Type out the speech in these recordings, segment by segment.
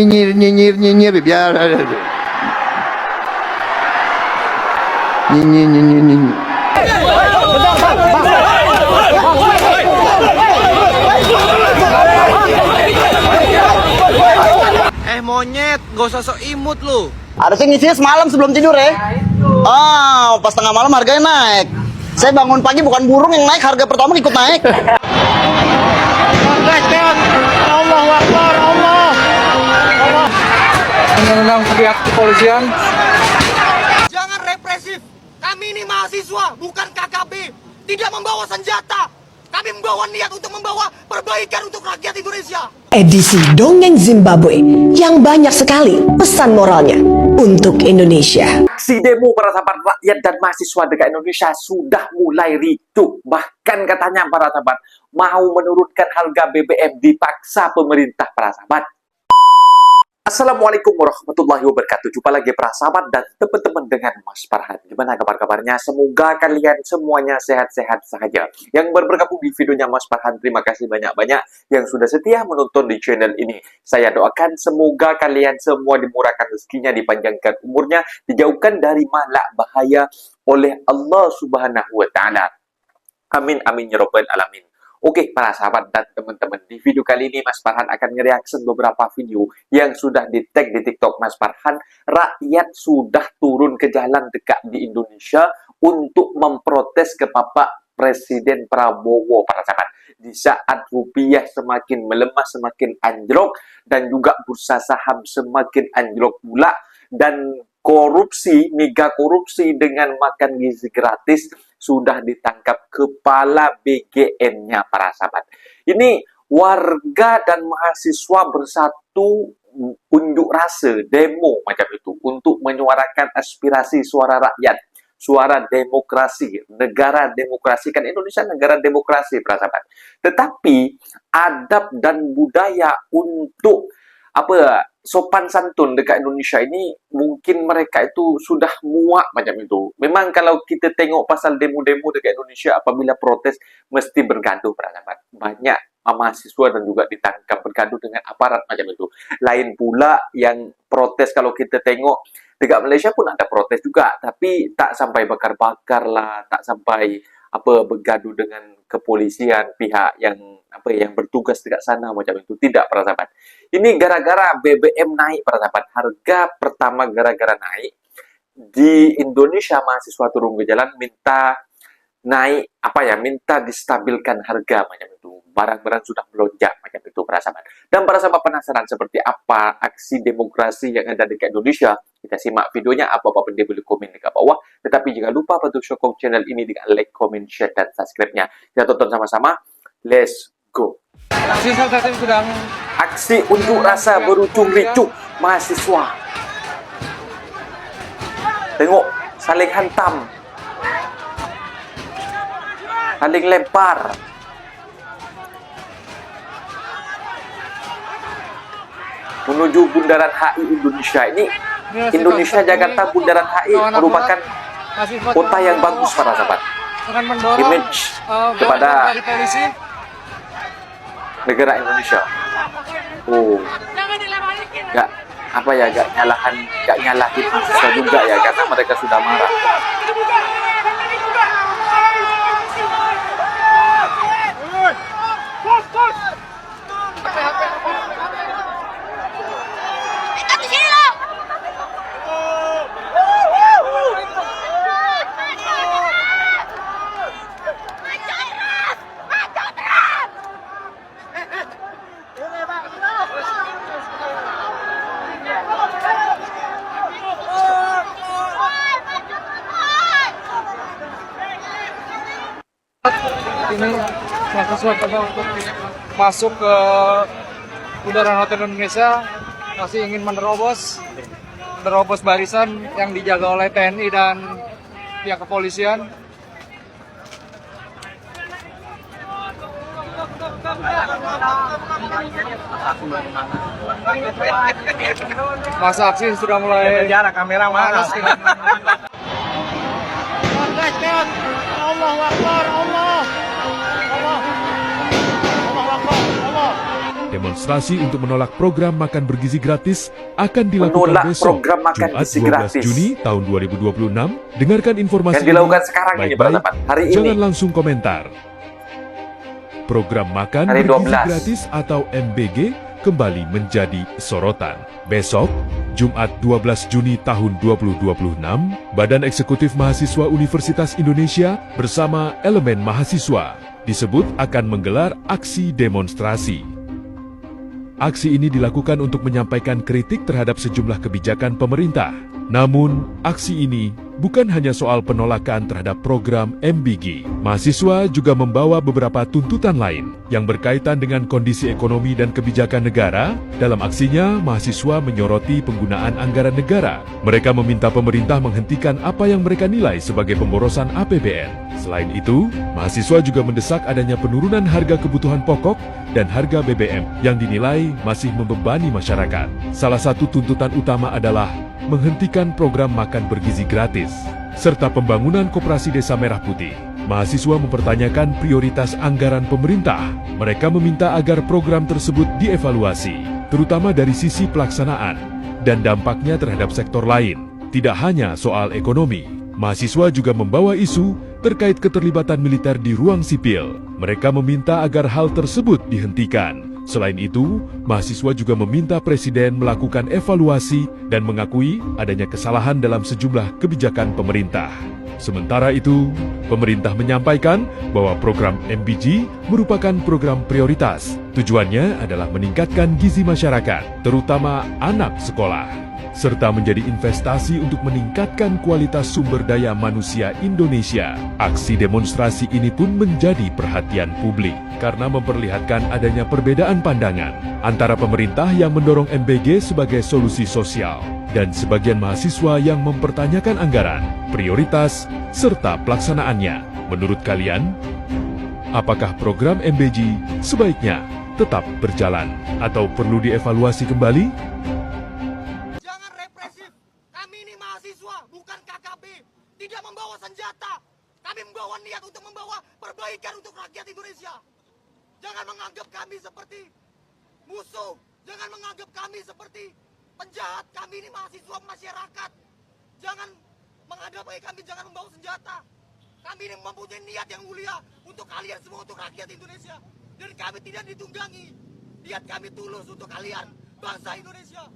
nyinyir biar nyinyir. Monyet, gak usah sok imut lu. Harusnya ngisinya semalam sebelum tidur ya. Pas tengah malam harganya naik. Saya bangun pagi bukan burung yang naik, harga pertama ikut naik. Allahu Akbar, Allah. Undang-undang pihak kepolisian. Jangan represif. Kami ini mahasiswa, bukan KKB. Tidak membawa senjata. Kami membawa niat untuk membawa perbaikan untuk rakyat Indonesia. Edisi Dongeng Zimbabwe yang banyak sekali pesan moralnya untuk Indonesia. Aksi demo para sahabat rakyat dan mahasiswa dekat Indonesia sudah mulai ricuh. Bahkan katanya para sahabat mau menurunkan harga BBM dipaksa pemerintah para sahabat. Assalamualaikum warahmatullahi wabarakatuh. Jumpa lagi para sahabat dan teman-teman dengan Mas Farhan. Gimana kabar-kabarnya? Semoga kalian semuanya sehat-sehat saja. Yang bergabung di videonya Mas Farhan, terima kasih banyak-banyak yang sudah setia menonton di channel ini. Saya doakan semoga kalian semua dimurahkan rezekinya, dipanjangkan umurnya, dijauhkan dari malak bahaya oleh Allah Subhanahu wa Ta'ala. Amin amin ya rabbal alamin. Oke, para sahabat dan teman-teman, di video kali ini Mas Farhan akan nge-reaction beberapa video yang sudah di-tag di TikTok Mas Farhan. Rakyat sudah turun ke jalan dekat di Indonesia untuk memprotes ke Bapak Presiden Prabowo, para sahabat. Di saat rupiah semakin melemah, semakin anjlok, dan juga bursa saham semakin anjlok pula, dan korupsi, mega korupsi dengan makan gizi gratis sudah ditangkap kepala BGN-nya, para sahabat. Ini warga dan mahasiswa bersatu unjuk rasa, demo macam itu untuk menyuarakan aspirasi suara rakyat, suara demokrasi, negara demokrasi. Kan Indonesia negara demokrasi, para sahabat. Tetapi adab dan budaya untuk sopan santun dekat Indonesia ini mungkin mereka itu sudah muak macam itu. Memang kalau kita tengok pasal demo-demo dekat Indonesia apabila protes mesti bergaduh, para sahabat. Banyak mahasiswa dan juga ditangkap bergaduh dengan aparat macam itu. Lain pula yang protes, kalau kita tengok dekat Malaysia pun ada protes juga, tapi tak sampai bakar-bakar lah, tak sampai bergaduh dengan kepolisian, pihak yang yang bertugas dekat sana macam itu. Tidak, para sahabat. Ini gara-gara BBM naik, para sahabat. Harga pertama gara-gara naik di Indonesia, mahasiswa turun ke jalan minta naik minta distabilkan harga macam itu. Barang-barang sudah melonjak macam itu, para sahabat. Dan para sahabat penasaran seperti apa aksi demokrasi yang ada dekat Indonesia? Kita simak videonya. Apa-apa pun dia boleh komen dekat bawah. Tetapi jangan lupa bantu sokong channel ini dengan like, comment, share, dan subscribe-nya. Kita tonton sama-sama. Let's go. Aksi unjuk rasa berujung ricuh mahasiswa. Tengok, saling hantam, saling lempar. Menuju Bundaran HI Indonesia. Ini Indonesia Jakarta Bundaran HI merupakan kota yang bagus, para sahabat. Image kepada negara Indonesia. Gak nyalahin mahasiswa juga ya, karena mereka sudah marah. Ini mahasiswa untuk masuk ke Bundaran Hotel Indonesia masih ingin menerobos barisan yang dijaga oleh TNI dan pihak kepolisian. Masa aksi sudah mulai jarak kamera mana? Allahu Akbar, Allah. Allah. Allahu Akbar, Allah. Demonstrasi untuk menolak program makan bergizi gratis akan dilakukan Menolak besok, program makan Jumat gizi 12 gratis. Juni tahun 2026. Dengarkan informasi Yang dilakukan ini sekarang ini, baik-baik, Pak, hari ini. jangan langsung komentar. Program makan Hari bergizi 12. gratis atau MBG kembali menjadi sorotan. Besok, Jumat 12 Juni tahun 2026, Badan Eksekutif Mahasiswa Universitas Indonesia bersama elemen mahasiswa disebut akan menggelar aksi demonstrasi. Aksi ini dilakukan untuk menyampaikan kritik terhadap sejumlah kebijakan pemerintah. Namun, aksi ini bukan hanya soal penolakan terhadap program MBG. Mahasiswa juga membawa beberapa tuntutan lain yang berkaitan dengan kondisi ekonomi dan kebijakan negara. Dalam aksinya, mahasiswa menyoroti penggunaan anggaran negara. Mereka meminta pemerintah menghentikan apa yang mereka nilai sebagai pemborosan APBN. Selain itu, mahasiswa juga mendesak adanya penurunan harga kebutuhan pokok dan harga BBM yang dinilai masih membebani masyarakat. Salah satu tuntutan utama adalah menghentikan program makan bergizi gratis, serta pembangunan koperasi Desa Merah Putih. Mahasiswa mempertanyakan prioritas anggaran pemerintah. Mereka meminta agar program tersebut dievaluasi, terutama dari sisi pelaksanaan dan dampaknya terhadap sektor lain. Tidak hanya soal ekonomi, mahasiswa juga membawa isu terkait keterlibatan militer di ruang sipil. Mereka meminta agar hal tersebut dihentikan. Selain itu, mahasiswa juga meminta Presiden melakukan evaluasi dan mengakui adanya kesalahan dalam sejumlah kebijakan pemerintah. Sementara itu, pemerintah menyampaikan bahwa program MBG merupakan program prioritas. Tujuannya adalah meningkatkan gizi masyarakat, terutama anak sekolah, serta menjadi investasi untuk meningkatkan kualitas sumber daya manusia Indonesia. Aksi demonstrasi ini pun menjadi perhatian publik karena memperlihatkan adanya perbedaan pandangan antara pemerintah yang mendorong MBG sebagai solusi sosial dan sebagian mahasiswa yang mempertanyakan anggaran, prioritas, serta pelaksanaannya. Menurut kalian, apakah program MBG sebaiknya tetap berjalan atau perlu dievaluasi kembali? Jangan represif. Kami ini mahasiswa, bukan KKB. Tidak membawa senjata. Kami membawa niat untuk membawa perbaikan untuk rakyat Indonesia. Jangan menganggap kami seperti musuh. Jangan menganggap kami seperti penjahat. Kami ini mahasiswa masyarakat. Jangan menghadapi kami, jangan membawa senjata. Kami ini mempunyai niat yang mulia untuk kalian semua, untuk rakyat Indonesia. Dan kami tidak ditunggangi. Niat kami tulus untuk kalian, bangsa Indonesia.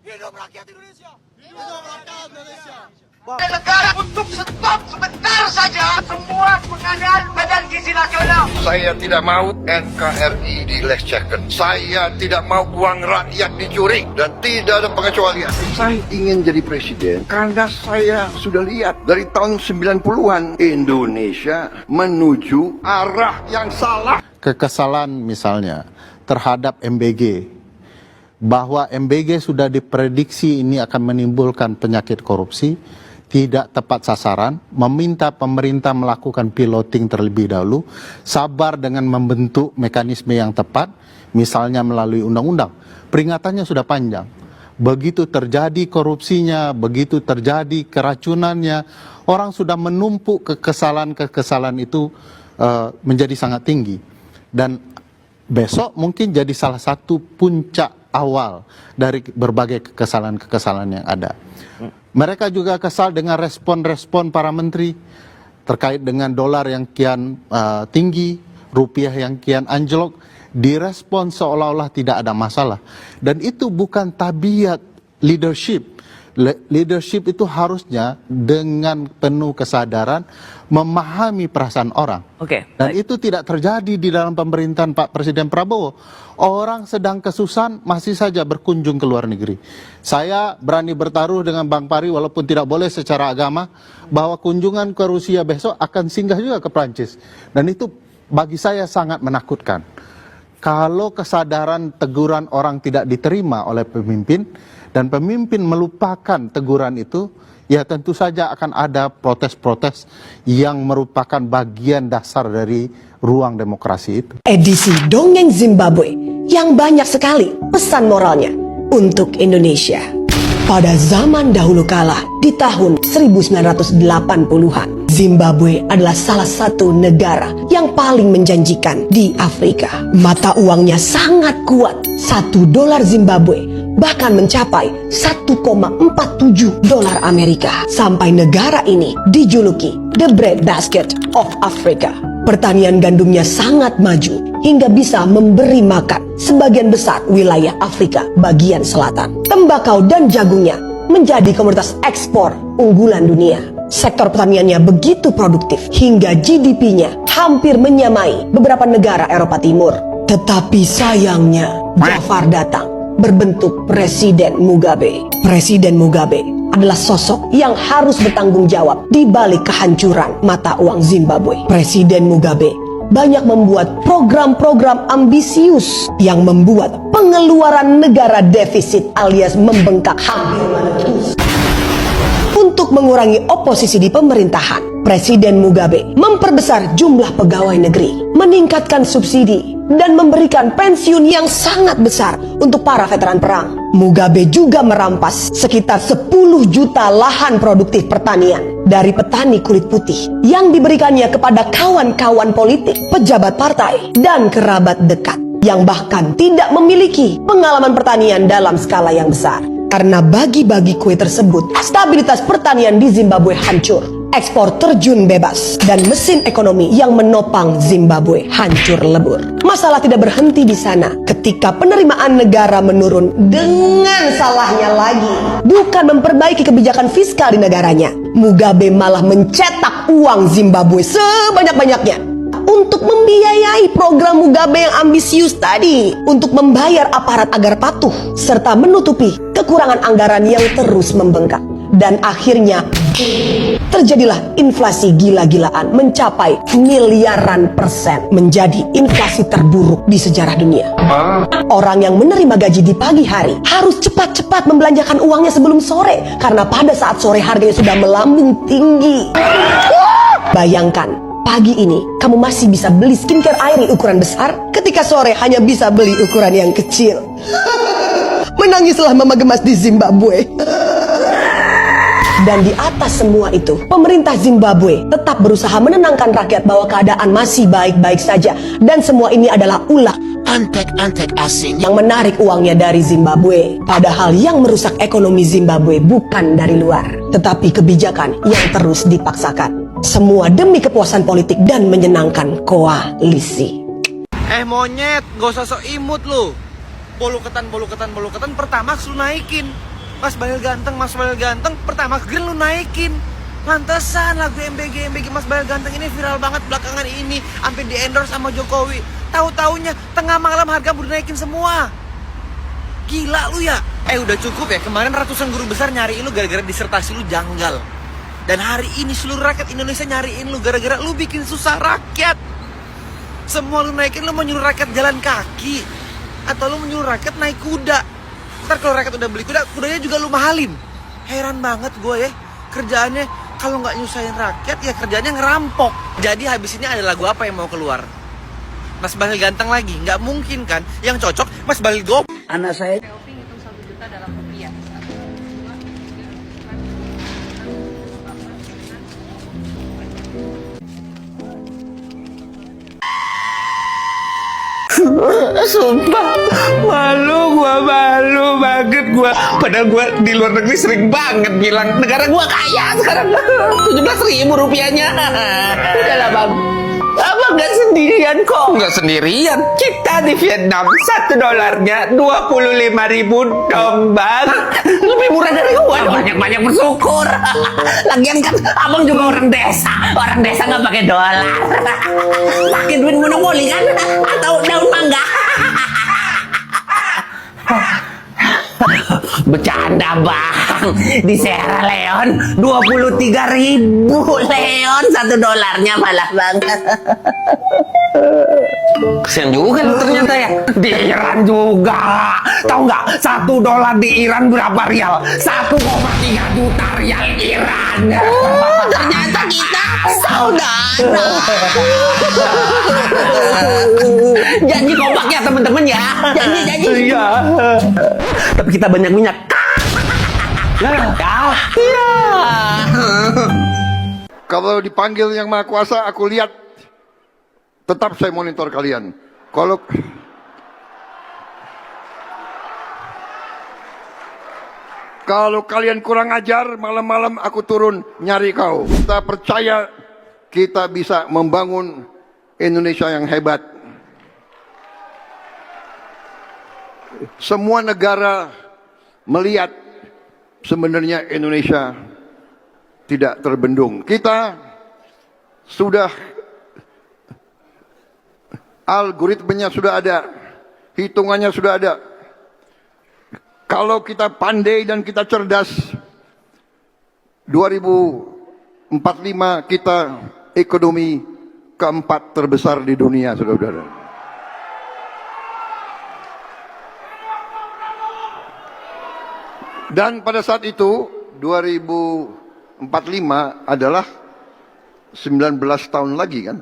Hidup rakyat Indonesia. Hidup rakyat Indonesia. Negara untuk stop sebentar saja semua pengadaan Badan Gizi Nasional. Saya tidak mau NKRI dilecehkan. Saya tidak mau uang rakyat dicuri dan tidak ada pengecualian. Saya ingin jadi presiden karena saya sudah lihat dari tahun 90-an Indonesia menuju arah yang salah. Kekesalan misalnya terhadap MBG, bahwa MBG sudah diprediksi ini akan menimbulkan penyakit korupsi, tidak tepat sasaran, meminta pemerintah melakukan piloting terlebih dahulu, sabar dengan membentuk mekanisme yang tepat, misalnya melalui undang-undang. Peringatannya sudah panjang. Begitu terjadi korupsinya, begitu terjadi keracunannya, orang sudah menumpuk kekesalan itu menjadi sangat tinggi. Dan besok mungkin jadi salah satu puncak awal dari berbagai kekesalan-kekesalan yang ada. Mereka juga kesal dengan respon-respon para menteri terkait dengan dolar yang kian tinggi, rupiah yang kian anjlok, direspon seolah-olah tidak ada masalah. Dan itu bukan tabiat leadership. Leadership itu harusnya dengan penuh kesadaran memahami perasaan orang. Dan itu tidak terjadi di dalam pemerintahan Pak Presiden Prabowo. Orang sedang kesusahan masih saja berkunjung ke luar negeri. Saya berani bertaruh dengan Bang Pari walaupun tidak boleh secara agama bahwa kunjungan ke Rusia besok akan singgah juga ke Prancis. Dan itu bagi saya sangat menakutkan. Kalau kesadaran teguran orang tidak diterima oleh pemimpin dan pemimpin melupakan teguran itu, ya tentu saja akan ada protes-protes yang merupakan bagian dasar dari ruang demokrasi itu. Edisi Dongeng Zimbabwe yang banyak sekali pesan moralnya untuk Indonesia. Pada zaman dahulu kala, di tahun 1980-an, Zimbabwe adalah salah satu negara yang paling menjanjikan di Afrika. Mata uangnya sangat kuat. $1 Zimbabwe bahkan mencapai 1,47 dolar Amerika. Sampai negara ini dijuluki The Breadbasket of Africa. Pertanian gandumnya sangat maju hingga bisa memberi makan sebagian besar wilayah Afrika bagian selatan. Tembakau dan jagungnya menjadi komoditas ekspor unggulan dunia. Sektor pertaniannya begitu produktif hingga GDP-nya hampir menyamai beberapa negara Eropa Timur. Tetapi sayangnya, Jafar datang berbentuk Presiden Mugabe. Presiden Mugabe adalah sosok yang harus bertanggung jawab di balik kehancuran mata uang Zimbabwe. Presiden Mugabe banyak membuat program-program ambisius yang membuat pengeluaran negara defisit alias membengkak hampir meletus. Untuk mengurangi oposisi di pemerintahan, Presiden Mugabe memperbesar jumlah pegawai negeri, meningkatkan subsidi, dan memberikan pensiun yang sangat besar untuk para veteran perang. Mugabe juga merampas sekitar 10 juta lahan produktif pertanian dari petani kulit putih yang diberikannya kepada kawan-kawan politik, pejabat partai, dan kerabat dekat yang bahkan tidak memiliki pengalaman pertanian dalam skala yang besar. Karena bagi-bagi kue tersebut, stabilitas pertanian di Zimbabwe hancur. Ekspor terjun bebas dan mesin ekonomi yang menopang Zimbabwe hancur lebur. Masalah tidak berhenti di sana. Ketika penerimaan negara menurun dengan salahnya lagi, bukan memperbaiki kebijakan fiskal di negaranya, Mugabe malah mencetak uang Zimbabwe sebanyak-banyaknya untuk membiayai program Mugabe yang ambisius tadi, untuk membayar aparat agar patuh, serta menutupi kekurangan anggaran yang terus membengkak. Dan akhirnya terjadilah inflasi gila-gilaan mencapai miliaran %, menjadi inflasi terburuk di sejarah dunia. Orang yang menerima gaji di pagi hari harus cepat-cepat membelanjakan uangnya sebelum sore, karena pada saat sore harganya sudah melambung tinggi. Bayangkan, pagi ini kamu masih bisa beli skincare air ukuran besar, ketika sore hanya bisa beli ukuran yang kecil. Menangislah mama gemas di Zimbabwe. Dan di atas semua itu, pemerintah Zimbabwe tetap berusaha menenangkan rakyat bahwa keadaan masih baik-baik saja. Dan semua ini adalah ulah antek-antek asing yang menarik uangnya dari Zimbabwe. Padahal yang merusak ekonomi Zimbabwe bukan dari luar, tetapi kebijakan yang terus dipaksakan. Semua demi kepuasan politik dan menyenangkan koalisi. Monyet, gak usah sok imut lu. Bolu ketan, Pertamax lu naikin. Mas Balil ganteng, Pertamax Green lu naikin. Pantesan lagu MBG Mas Balil ganteng ini viral banget belakangan ini, hampir di endorse sama Jokowi. Tahu-taunya tengah malam harga udah naikin semua. Gila lu ya. Udah cukup ya, kemarin ratusan guru besar nyariin lu gara-gara disertasi lu janggal. Dan hari ini seluruh rakyat Indonesia nyariin lu gara-gara lu bikin susah rakyat. Semua lu naikin, lu mau nyuruh rakyat jalan kaki atau lu menyuruh rakyat naik kuda. Ntar kalau rakyat udah beli kuda, kudanya juga lu mahalin. Heran banget gue ya, kerjaannya kalau nggak nyusahin rakyat ya kerjaannya ngerampok. Jadi habis ini ada lagu apa yang mau keluar? Mas Balil ganteng lagi? Nggak mungkin kan? Yang cocok Mas Balil goblok. Anak saya Hitung 1 juta dalam rupiah. sumpah malu banget gua. Padahal gua di luar negeri sering banget bilang negara gua kaya, sekarang 17.000 rupiahnya. Udahlah bang, abang nggak sendirian kok. Nggak sendirian, kita di Vietnam $1 25.000 dong bang. Lebih murah dari gua. Banyak bersyukur. Lagian kan abang juga orang desa nggak pakai dolar. Pakai duit monopoli kan, atau daun mangga. Bercanda bang, di Sierra Leone 23.000 leon $1 malah bang. Kesian juga lu ternyata ya. Di Iran juga. Tahu nggak $1 di Iran berapa rial? 1,3 juta rial Iran. Ternyata kita saudara. Janji kompak ya teman-teman ya. Janji. Iya. Tapi kita banyak minyak. Kalau dipanggil Yang Maha Kuasa, aku lihat, tetap saya monitor kalian. Kalau kalian kurang ajar, malam-malam aku turun nyari kau. Kita percaya kita bisa membangun Indonesia yang hebat. Semua negara melihat sebenarnya Indonesia tidak terbendung. Kita sudah, algoritmenya sudah ada, hitungannya sudah ada. Kalau kita pandai dan kita cerdas, 2045 kita ekonomi keempat terbesar di dunia, saudara-saudara. Dan pada saat itu, 2045 adalah 19 tahun lagi kan?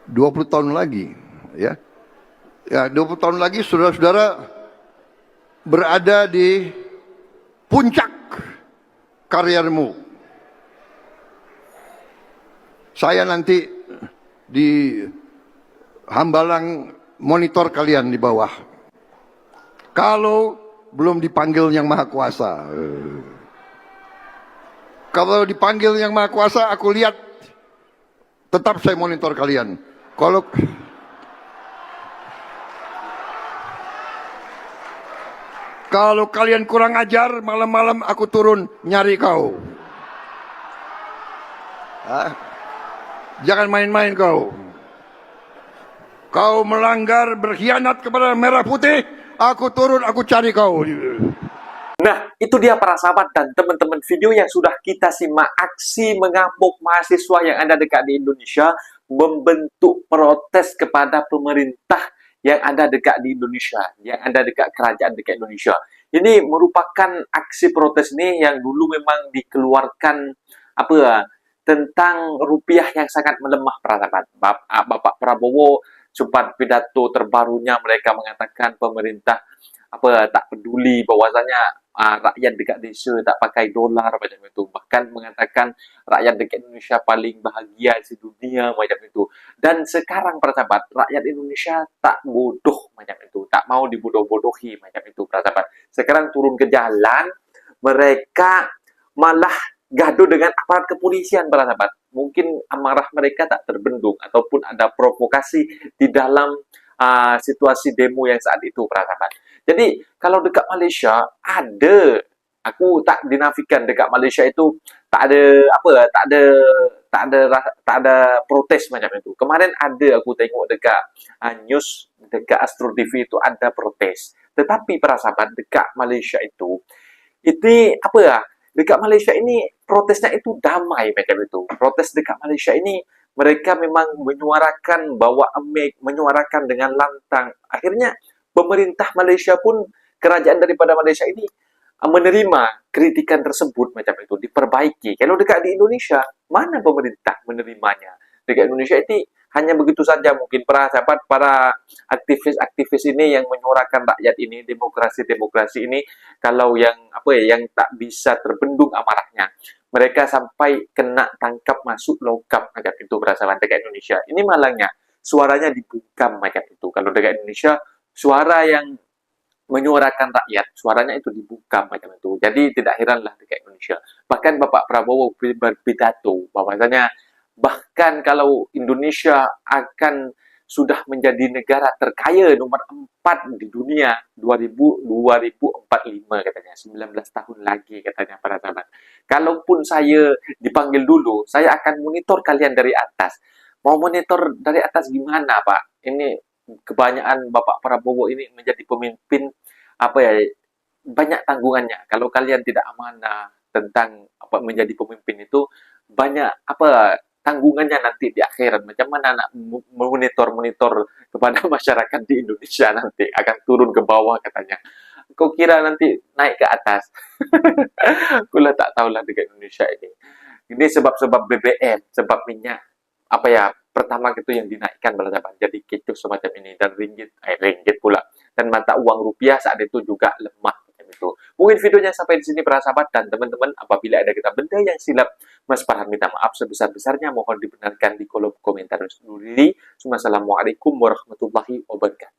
20 tahun lagi, ya. Ya, 20 tahun lagi saudara-saudara berada di puncak karirmu. Saya nanti di hambalang monitor kalian di bawah. Kalau belum dipanggil Yang Maha Kuasa. Kalau dipanggil Yang Maha Kuasa, aku lihat, tetap saya monitor kalian. Kalau kalian kurang ajar, malam-malam aku turun nyari kau. Jangan main-main kau. Kau melanggar, berkhianat kepada merah putih, aku turun, aku cari kau. Nah, itu dia para sahabat dan teman-teman video yang sudah kita simak aksi mengamuk mahasiswa yang ada dekat di Indonesia membentuk protes kepada pemerintah yang ada dekat di Indonesia, yang ada dekat kerajaan dekat Indonesia. Ini merupakan aksi protes ini yang dulu memang dikeluarkan tentang rupiah yang sangat melemah, para sahabat. Bapak Prabowo sempat pidato terbarunya mereka mengatakan pemerintah tak peduli bahwasanya rakyat dekat desa tak pakai dolar macam itu, bahkan mengatakan rakyat dekat Indonesia paling bahagia di dunia macam itu. Dan sekarang para sahabat, rakyat Indonesia tak bodoh macam itu, tak mau dibodoh-bodohi macam itu para sahabat. Sekarang turun ke jalan, mereka malah gaduh dengan aparat kepolisian para sahabat. Mungkin amarah mereka tak terbendung ataupun ada provokasi di dalam situasi demo yang saat itu para sahabat. Jadi kalau dekat Malaysia ada, aku tak dinafikan dekat Malaysia itu tak ada protes macam itu. Kemarin ada aku tengok dekat news dekat Astro TV itu ada protes. Tetapi para sahabat dekat Malaysia itu dekat Malaysia ini protesnya itu damai macam itu. Protes dekat Malaysia ini mereka memang menyuarakan menyuarakan dengan lantang. Akhirnya pemerintah Malaysia pun, kerajaan daripada Malaysia ini menerima kritikan tersebut macam itu, diperbaiki. Kalau dekat di Indonesia, mana pemerintah menerimanya? Dekat Indonesia itu hanya begitu saja mungkin para sahabat, para aktivis-aktivis ini yang menyuarakan rakyat ini, demokrasi ini, kalau yang tak bisa terbendung amarahnya, mereka sampai kena tangkap masuk lokap macam itu para sahabat dekat Indonesia. Ini malangnya suaranya dibungkam macam itu. Kalau dekat Indonesia, suara yang menyuarakan rakyat, suaranya itu dibuka macam itu. Jadi tidak heranlah dekat Indonesia. Bahkan Bapak Prabowo berpidato bahwasanya bahkan kalau Indonesia akan sudah menjadi negara terkaya nomor 4 di dunia 2045 katanya, 19 tahun lagi katanya para sahabat. Kalaupun saya dipanggil dulu, saya akan monitor kalian dari atas. Mau monitor dari atas gimana, Pak? Ini kebanyakan Bapak Prabowo ini menjadi pemimpin banyak tanggungannya. Kalau kalian tidak amanah tentang menjadi pemimpin itu, banyak tanggungannya nanti di akhirat. Macam mana nak monitor kepada masyarakat di Indonesia nanti akan turun ke bawah katanya. Kau kira nanti naik ke atas? Kulah tak tahulah dekat Indonesia ini. Ini sebab BBM, sebab minyak pertama itu yang dinaikkan jadi kecoh semacam ini, dan ringgit pula, dan mata uang rupiah saat itu juga lemah macam itu. Mungkin videonya sampai di sini para sahabat dan teman-teman. Apabila ada kata benda yang silap, Mas Farhan minta maaf sebesar-besarnya. Mohon dibenarkan di kolom komentar. Assalamualaikum warahmatullahi wabarakatuh.